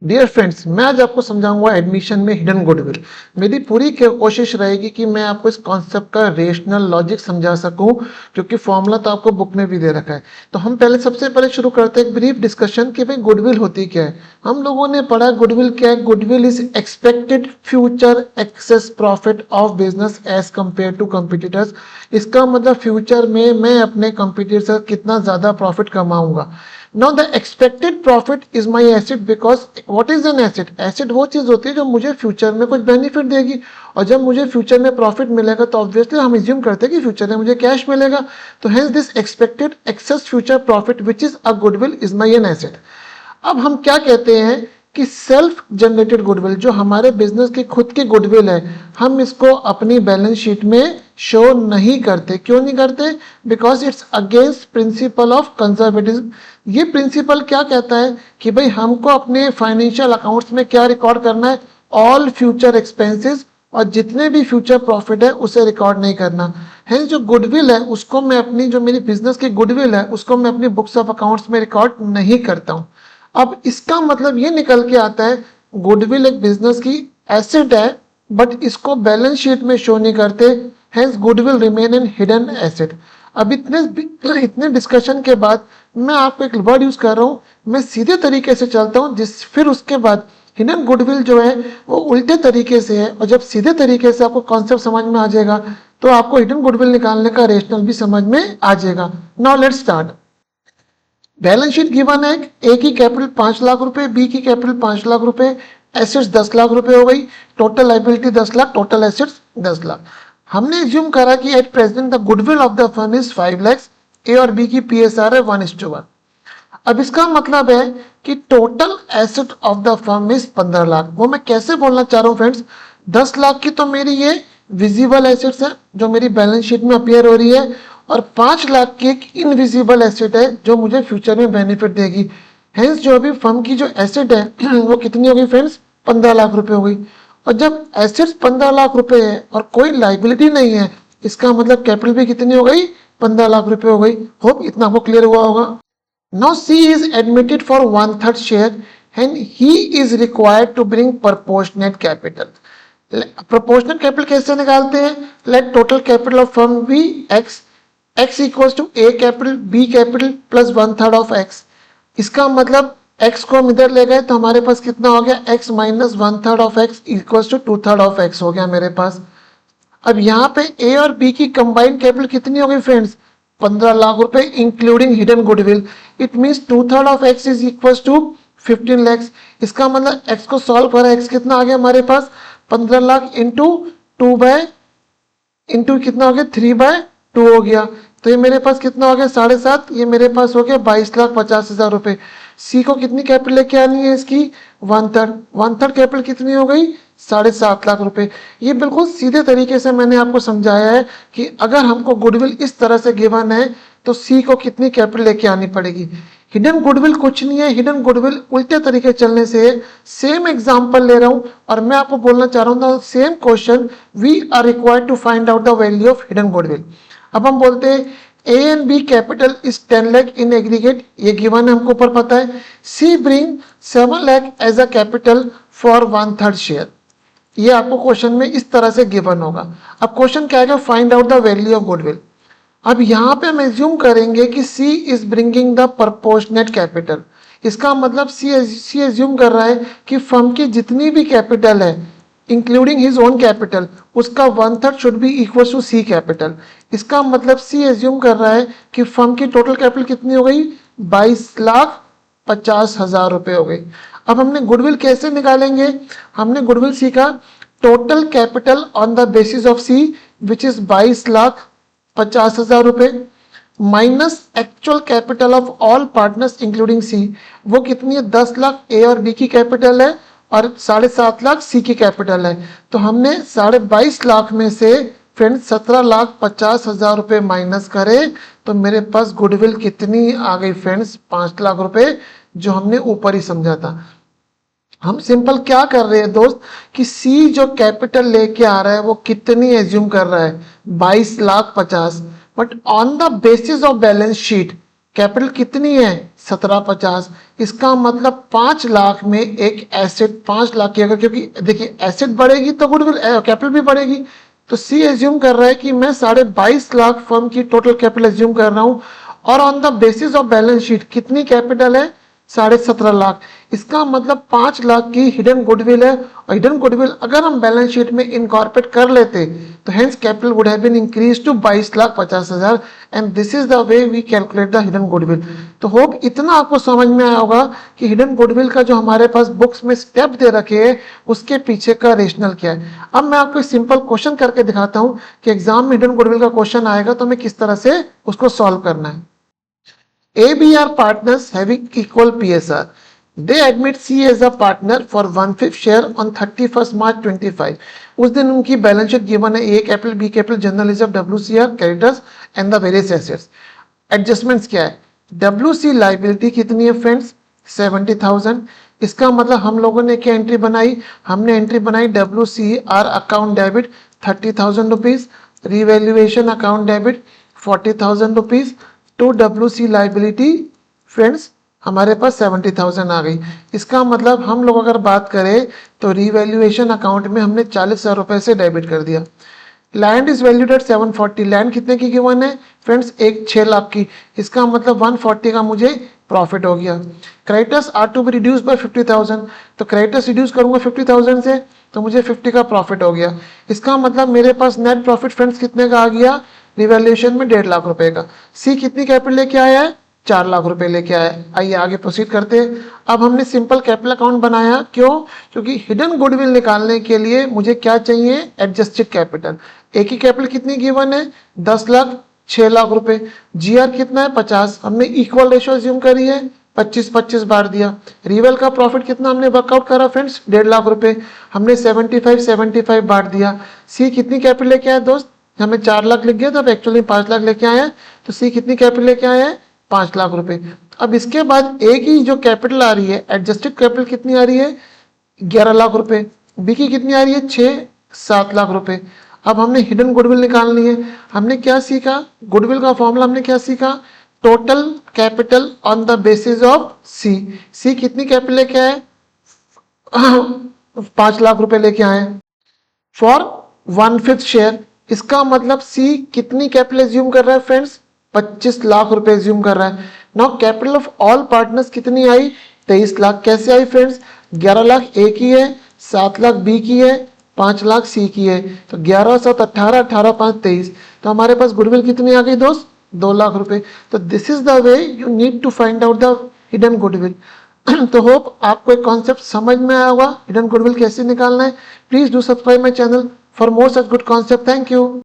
Dear friends, मैं आज आपको समझाऊंगा एडमिशन में हिडन गुडविल। मेरी पूरी कोशिश रहेगी कि मैं आपको इस कॉन्सेप्ट का रेशनल लॉजिक समझा सकूं, क्योंकि फॉर्मूला तो आपको बुक में भी दे रखा है। तो हम सबसे पहले शुरू करते हैं एक ब्रीफ डिस्कशन कि भाई गुडविल होती क्या है। हम लोगों ने पढ़ा गुडविल क्या है। Goodwill is expected future excess profit of business as compare to competitors. इसका मतलब फ्यूचर में मैं अपने कंपिटिटर से कितना ज्यादा profit कमाऊंगा। Now the expected profit is my asset because what is an asset? Asset वो चीज होती है जो मुझे फ्यूचर में कुछ बेनिफिट देगी, और जब मुझे फ्यूचर में प्रॉफिट मिलेगा तो ऑब्वियसली हम एज्यूम करते हैं कि फ्यूचर में मुझे कैश मिलेगा। तो hence this expected excess future profit which is a goodwill is my an asset. अब हम क्या कहते हैं कि सेल्फ जनरेटेड गुडविल, जो हमारे बिजनेस की खुद की गुडविल है, हम इसको अपनी बैलेंस शीट में शो नहीं करते। क्यों नहीं करते? Because it's against principle of conservatism. ये प्रिंसिपल क्या कहता है कि भाई हमको अपने फाइनेंशियल अकाउंट्स में क्या रिकॉर्ड करना है? ऑल फ्यूचर एक्सपेंसेस, और जितने भी फ्यूचर प्रॉफिट है उसे रिकॉर्ड नहीं करना। है जो गुडविल है उसको मैं अपनी, जो मेरी बिजनेस की गुडविल है उसको मैं अपनी बुक्स ऑफ अकाउंट्स में रिकॉर्ड नहीं करता हूं। अब इसका मतलब ये निकल के आता है गुडविल एक बिजनेस की एसेट है, बट इसको बैलेंस शीट में शो नहीं करते। Hence goodwill remain in hidden asset. अब इतने डिस्कशन के बाद मैं आपको एक वर्ड यूज कर रहा हूं, मैं सीधे तरीके से चलता हूं, फिर उसके बाद हिडन गुडविल जो है वो उल्टे तरीके से है। और जब सीधे तरीके से आपको कॉन्सेप्ट समझ में आ जाएगा तो आपको हिडन गुडविल निकालने का रेशनल भी समझ में आ जाएगा। Now let's start. Balance sheet given है, ए की कैपिटल 5 लाख रुपए, बी की कैपिटल 5 लाख रुपए, एसेट्स 10 लाख रुपए हो गई, total liability 10 lakh, total assets 10 lakh. हमने एज्यूम करा कि at present the goodwill of the firm is 5 lakh, A और बी की पीएसआर है 1:1। अब इसका मतलब है कि total asset of the firm is 15 lakh. वो मैं कैसे बोलना चाह रहा हूँ फ्रेंड्स, 10 लाख की तो मेरी ये विजिबल एसेट्स है जो मेरी बैलेंस शीट में अपीयर हो रही है, और 5 लाख की एक इनविजिबल एसेट है जो मुझे फ्यूचर में बेनिफिट देगी। हेंस जो अभी फर्म की जो एसेट है वो कितनी होगी फ्रेंड्स? 15 लाख रुपए हो गई। और जब एसेट्स 15 लाख रुपए है और कोई लाइबिलिटी नहीं है, इसका मतलब कैपिटल भी कितनी हो गई? 15 लाख रुपए हो गई। होप इतना आपको क्लियर हुआ होगा। Now C is admitted for 1/3 share and he is required to bring proportionate capital. Proportionate capital कैसे निकालते हैं? Let total capital of firm be X. X equals to A capital, B capital plus 1/3 of X. इसका मतलब X को हम इधर ले गए तो हमारे पास कितना हो गया? X minus 1/3 of X equals to 2/3 of X हो गया मेरे पास। अब यहाँ पे A और B की कंबाइंड कैपिटल कितनी हो गई फ्रेंड्स? 15 लाख रुपए including hidden goodwill. It means 2/3 of x is equals to 15 lakh. इसका मतलब x को सॉल्व करा, x कितना आ गया हमारे पास? 15 लाख इंटू 2 बाय इंटू कितना हो गया? 3/2 हो गया। तो ये मेरे पास कितना हो गया? 7.5। ये मेरे पास हो गया 22,50,000 रुपए। सी को कितनी कैपिटल लेके आनी है इसकी? 1/3 कैपिटल कितनी हो गई? 7.5 लाख रुपए। ये बिल्कुल सीधे तरीके से मैंने आपको समझाया है कि अगर हमको गुडविल इस तरह से गिवन है तो सी को कितनी कैपिटल लेके आनी पड़ेगी। हिडन गुडविल कुछ नहीं है, हिडन गुडविल उल्टे तरीके चलने से। सेम एग्जांपल ले रहा हूं और मैं आपको बोलना चाह रहा हूं same question, we are required to find out the value of hidden goodwill. अब हम बोलते हैं A and B capital is 10 lakh in aggregate, ये गिवन है, हमको ऊपर पता है। C bring 7 lakh as a capital for 1/3 share. ये आपको क्वेश्चन में इस तरह से गिवन होगा। अब क्वेश्चन क्या है? Find out the value of goodwill. अब यहाँ पे हम एज्यूम करेंगे कि C is bringing the proportionate capital. इसका मतलब C एज्यूम कर रहा है कि फर्म की जितनी भी कैपिटल है इंक्लूडिंग हिज ओन कैपिटल, उसका 1/3 should be equal to C capital. इसका मतलब C एज्यूम कर रहा है कि फर्म की टोटल कैपिटल कितनी हो गई? 22,50,000 रुपए हो गई। अब हमने गुडविल कैसे निकालेंगे? हमने गुडविल सीखा total capital on the basis of C which is 22,50,000 रुपए minus actual capital of all partners including C। वो कितनी है? 10 लाख A और B की कैपिटल है और 7.5 लाख C की कैपिटल है। तो हमने 22.5 लाख में से फ्रेंड्स 17,50,000 रुपए माइनस करे तो मेरे पास गुडविल कितनी आ गई फ्रेंड्स? 5 लाख रुपए, जो हमने ऊपर ही समझा था। हम सिंपल क्या कर रहे हैं दोस्त कि सी जो कैपिटल लेके आ रहा है वो कितनी एज्यूम कर रहा है? 22,50,000। But on the basis of balance sheet capital कितनी है? 1750। इसका मतलब 5 लाख में एक एसेट 5 लाख की, अगर क्योंकि देखिए एसेट बढ़ेगी तो गुडविल कैपिटल भी बढ़ेगी, तो सी एज्यूम कर रहा है कि मैं 22.5 लाख फर्म की टोटल कैपिटल एज्यूम कर रहा हूं, और on the basis of balance sheet कितनी कैपिटल है 17.5 लाख। इसका मतलब 5 लाख की हिडन गुडविल है, और हिडन गुडविल अगर हम बैलेंस शीट में इनकॉर्पोरेट कर लेते तो hence capital would have been increase to 22,50,000, and this is the way we calculate the hidden goodwill. तो होप इतना आपको समझ में आया होगा कि हिडन गुडविल का जो हमारे पास बुक्स में स्टेप दे रखे हैं उसके पीछे का रेशनल क्या है। अब मैं आपको सिंपल क्वेश्चन करके दिखाता हूं कि एग्जाम में हिडन गुडविल का क्वेश्चन आएगा तो हमें किस तरह से उसको सॉल्व करना है। A, B are partners having equal PSR. They admit C as a partner for 1/5 share on 31st March 25. उस दिन उनकी बैलेंस शीट गिवन है, A capital, B capital, general reserve, WCR, creditors and the various assets. Adjustments क्या है? WC liability कितनी है friends? 70,000। इसका मतलब हम लोगों ने क्या एंट्री बनाई? हमने एंट्री बनाई WCR account debit 30,000 rupees, revaluation account debit 40,000 rupees, to WC liability friends हमारे पास 70,000 आ गई। इसका मतलब हम लोग अगर बात करें तो रिवैल्यूएशन अकाउंट में हमने 40,000 रुपए से डेबिट कर दिया। Land is valued at 740, land कितने की गिवन है फ्रेंड्स? 6 लाख की। इसका मतलब 140 का मुझे प्रॉफिट हो गया। Creditors are to be reduce by 50,000, तो क्रेडिटर्स रिड्यूस करूंगा 50,000 से तो मुझे 50 का प्रॉफिट हो गया। इसका मतलब मेरे पास नेट प्रॉफिट फ्रेंड्स कितने का आ गया? रिवैल्यूएशन में 1.5 लाख रुपए का। सी कितनी कैपिटल लेके आया है? 4 लाख रुपए लेके आया है। आइए आगे प्रोसीड करते हैं। अब हमने सिंपल कैपिटल अकाउंट बनाया, क्यों? क्योंकि हिडन गुडविल निकालने के लिए मुझे क्या चाहिए? Adjusted capital. ए की कैपिटल कितनी गिवन है? 10 लाख 6 लाख रुपए। जीआर कितना है? 50। हमने इक्वल रेशियो अज्यूम करी है, 25-25 बांट दिया। रिवेल का प्रॉफिट कितना हमने वर्कआउट करा फ्रेंड्स? 1.5 लाख रुपए। हमने 75-75 बांट दिया। सी कितनी कैपिटल लेके आया दोस्त? हमें 4 लाख लिख गया था, अब एक्चुअली 5 लाख लेके आए हैं, तो सी कितनी कैपिटल लेके आए हैं? 5 लाख रुपए। अब इसके बाद ए की जो कैपिटल आ रही है, एडजस्टेड कैपिटल कितनी आ रही है? 11 लाख रुपए। बी की कितनी आ रही है? 6-7 लाख रुपए। अब हमने हिडन गुडविल निकालनी है। हमने क्या सीखा? गुडविल का फॉर्मूला हमने क्या सीखा? Total capital on the basis of C. C कितनी कैपिटल लेके आए? 5 लाख रुपए लेके आए फॉर 1/5 शेयर। इसका मतलब सी कितनी कैपिटल एज्यूम कर रहा है फ्रेंड्स? 25 लाख रुपए एज्यूम कर रहा है। Now capital of all partners कितनी आई? 23 लाख। कैसे आई फ्रेंड्स? 11 लाख ए की है, 7 लाख बी की है, 5 लाख सी की है, तो 11 7 18, 18 5 23, तो हमारे पास गुडविल कितनी आ गई दोस्त? 2 लाख रुपए। तो this is the way you need to find out the hidden goodwill. तो होप आपको एक कॉन्सेप्ट समझ में आया होगा हिडन गुडविल कैसे निकालना है। Please do subscribe my channel for more such good concept. Thank you.